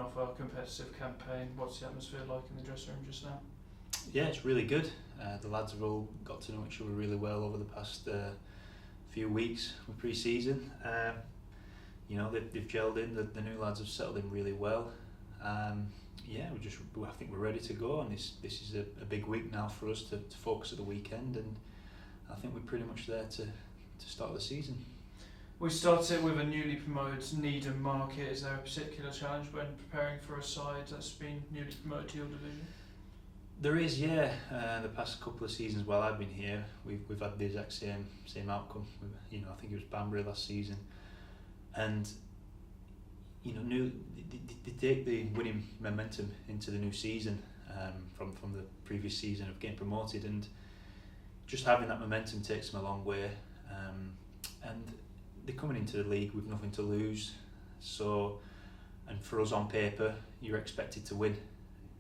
off a competitive campaign. What's the atmosphere like in the dressing room just now? Yeah, it's really good. The lads have all got to know each other really well over the past few weeks with pre-season. They've gelled in. The new lads have settled in really well. I think we're ready to go, and this is a big week now for us to focus at the weekend, and I think we're pretty much there to start the season. We started with a newly promoted Needham market. Is there a particular challenge when preparing for a side that's been newly promoted to your division? There is, yeah. The past couple of seasons while I've been here, we've had the exact same outcome. I think it was Banbury last season, and they take the winning momentum into the new season from the previous season of getting promoted, and just having that momentum takes them a long way. And they're coming into the league with nothing to lose. So, and for us on paper, you're expected to win,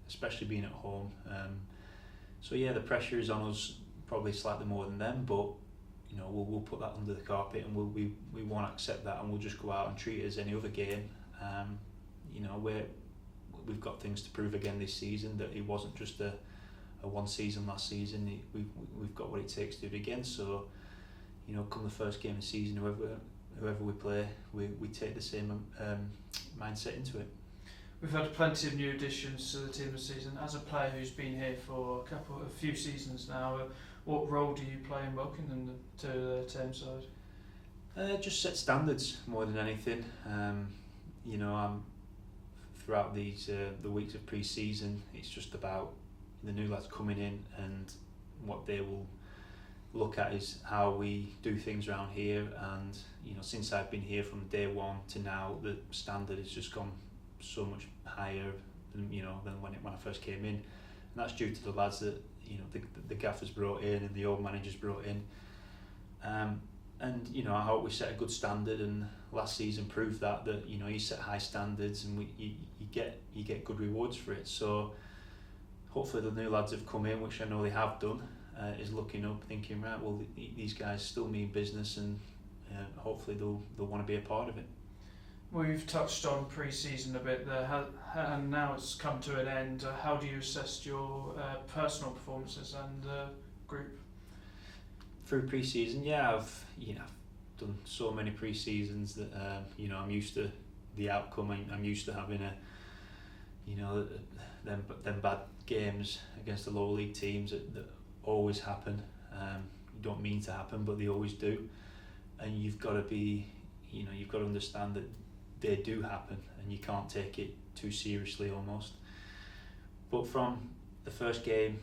especially being at home. The pressure is on us probably slightly more than them, but we'll put that under the carpet, and we won't accept that, and we'll just go out and treat it as any other game. We've got things to prove again this season, that it wasn't just a one season last season. We've got what it takes to do it again. So, come the first game of the season, whoever we play, we take the same mindset into it. We've had plenty of new additions to the team this season. As a player who's been here for a few seasons now, what role do you play in welcoming them to the team side? Just set standards more than anything. I'm throughout these the weeks of pre-season, it's just about the new lads coming in, and what they will look at is how we do things around here. And since I've been here from day one to now, the standard has just gone so much higher than when I first came in, and that's due to the lads that the gaffers brought in and the old managers brought in. I hope we set a good standard, and last season proved that you set high standards, and you get good rewards for it. So hopefully the new lads have come in, which I know they have done, is looking up, thinking, right, well, these guys still mean business, and hopefully they'll want to be a part of it. We've touched on pre-season a bit there, and now it's come to an end. How do you assess your personal performances and group? Through pre-season, I've done so many pre-seasons that I'm used to the outcome. I'm used to having them bad games against the lower league teams that always happen. You don't mean to happen, but they always do. And you've got to understand that they do happen, and you can't take it too seriously almost. But from the first game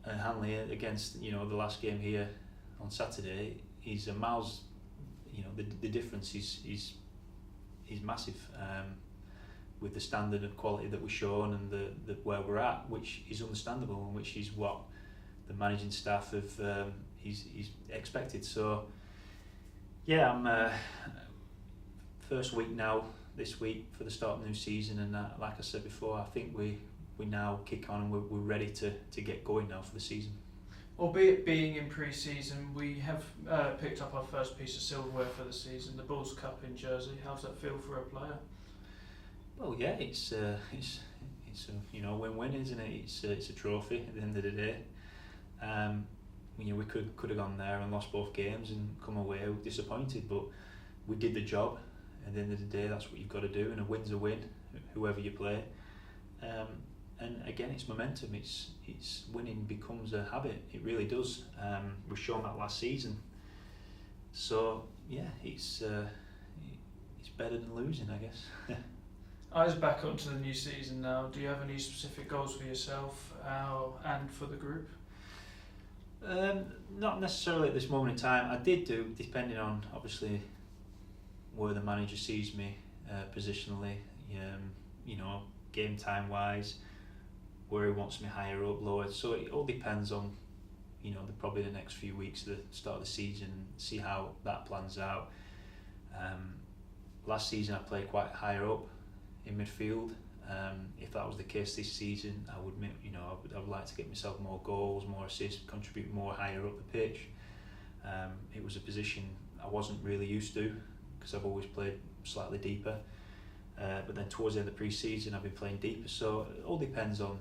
at Hanley against the last game here on Saturday, he's a miles. The difference is massive with the standard and quality that we're shown, and the where we're at, which is understandable, and which is what the managing staff have he's expected. So I'm first week now, this week for the start of the new season, and like I said before, I think we now kick on, and we're ready to get going now for the season. Albeit being in pre-season, we have picked up our first piece of silverware for the season, the Bulls Cup in Jersey. How's that feel for a player? Well, yeah, it's a win-win, isn't it? It's a trophy at the end of the day. We could have gone there and lost both games and come away disappointed, but we did the job. At the end of the day, that's what you've got to do, and a win's a win, whoever you play. And again, it's momentum. It's winning becomes a habit. It really does. We've shown that last season. So yeah, it's better than losing, I guess. Eyes back onto the new season now. Do you have any specific goals for yourself and for the group? Not necessarily at this moment in time. I did do, depending on obviously where the manager sees me positionally. Game time wise, where he wants me higher up, lower. So it all depends on, probably the next few weeks, the start of the season, see how that plans out. Last season I played quite higher up in midfield. If that was the case this season, I would like to get myself more goals, more assists, contribute more higher up the pitch. It was a position I wasn't really used to, because I've always played slightly deeper. but then towards the end of the pre-season I've been playing deeper, so it all depends on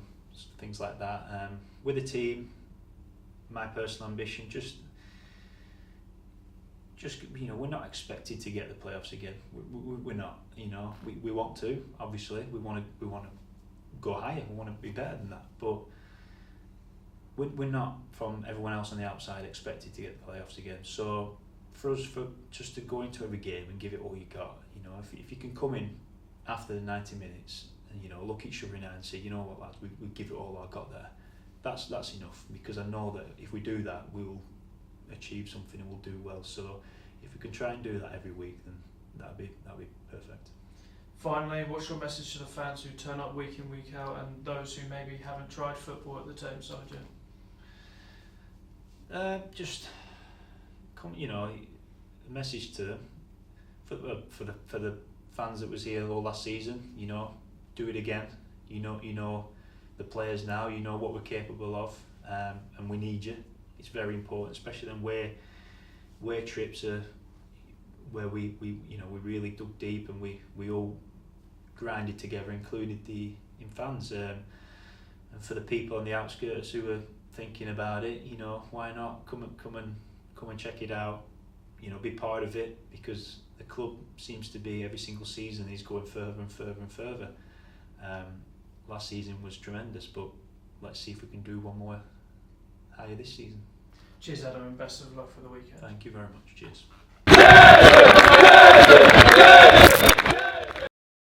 things like that. With the team, my personal ambition, just we're not expected to get the playoffs again. We're not. We want to. Obviously, we want to go higher. We want to be better than that. But we're not, from everyone else on the outside, expected to get the playoffs again. So for us, just to go into every game and give it all you got. If you can come in after the 90 minutes and look each other in the eye and say, what, lads, we give it all I got there. That's enough, because I know that if we do that, we'll achieve something and we'll do well. So if we can try and do that every week, then that'd be perfect. Finally, what's your message to the fans who turn up week in, week out, and those who maybe haven't tried football at the Tameside yet? Just come, a message to them for the fans that was here all last season. Do it again. The players now. What we're capable of, and we need you. It's very important, especially then where trips are, where we really dug deep and we all grinded together, included the fans, and for the people on the outskirts who are thinking about it, why not come and check it out, be part of it, because the club seems to be, every single season is going further and further and further. Last season was tremendous, but let's see if we can do one more higher this season. Cheers, Adam, and best of luck for the weekend. Thank you very much. Cheers.